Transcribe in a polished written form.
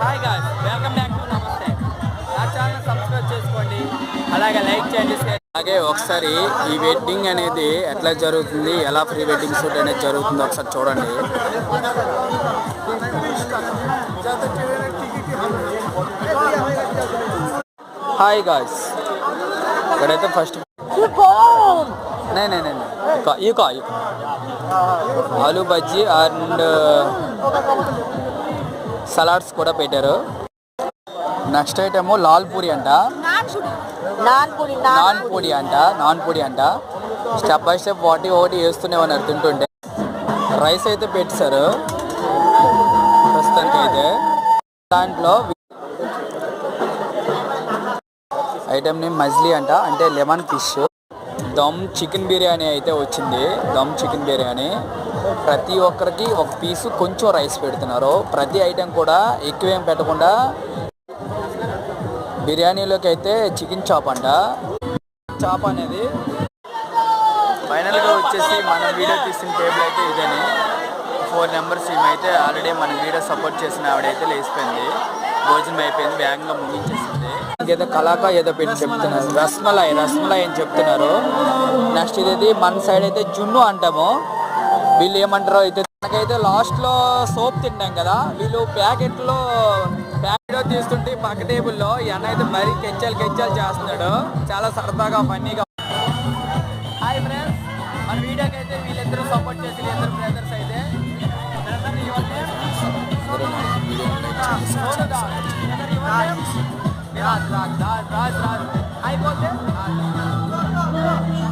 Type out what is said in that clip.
Hi guys, welcome back to నమస్తే. నా channel subscribe చేసుకోండి, అలాగే లైక్ చేయండి. అలాగే ఒకసారి ఈ వెడ్డింగ్ అనేది ఎట్లా జరుగుతుంది, ఎలా ప్రీ వెడ్డింగ్ షూట్ అనేది జరుగుతుందో ఒకసారి చూడండి. హాయ్ గాయ్స్, ఇక్కడైతే first aloo bajji and salads కూడా పెట్టారు. నెక్స్ట్ ఐటమ్ లాల్ పూరి అంట, నాన్ పూరి అంట. స్టెప్ బై స్టెప్ ఒకటి వేస్తూనే ఉన్నారు తింటుంటే. రైస్ అయితే పెట్టారు ప్రస్తుతానికి అయితే. దాంట్లో ఐటమ్ నేమ్ మజ్లీ అంట, అంటే lemon fish. Dum chicken biryani అయితే వచ్చింది, దమ్ చికెన్ బిర్యానీ. ప్రతి ఒక్కరికి ఒక పీసు కొంచెం రైస్ పెడుతున్నారు. ప్రతి ఐటెం కూడా ఎక్కువేం పెట్టకుండా. బిర్యానీలోకి అయితే చికెన్ చాప్ అంట. చాప్ అనేది ఫైనల్గా వచ్చేసి మన వీడియో తీసిన టేబుల్ అయితే ఇదని 4 నెంబర్స్. ఈమెయితే ఆల్రెడీ మన వీడియో సపోర్ట్ చేసిన ఆవిడైతే లేచిపోయింది, భోజనం అయిపోయింది, వేగంగా ముగించేసింది. ఇంకేదో కలాకా ఏదో పెట్టి చెప్తున్నారు, రస్మలాయ్ అని చెప్తున్నారు. నెక్స్ట్ ఇదేది మన సైడ్ అయితే జున్ను అంటాము, వీళ్ళు ఏమంటారో అయితే. మనకైతే లాస్ట్లో సోప్ తింటాం కదా, వీళ్ళు ప్యాకెట్లో తీస్తుంటే పక్క టేబుల్లో ఈ అన్న అయితే మరీ కెచ్చాలు చేస్తున్నాడు. చాలా సరదాగా ఫన్నీగా. హాయ్ ఫ్రెండ్స్, మన వీడియోకి అయితే వీళ్ళిద్దరూ సపోర్ట్ చేసి, వీళ్ళిద్దరు బ్రదర్స్ అయితే రాజ్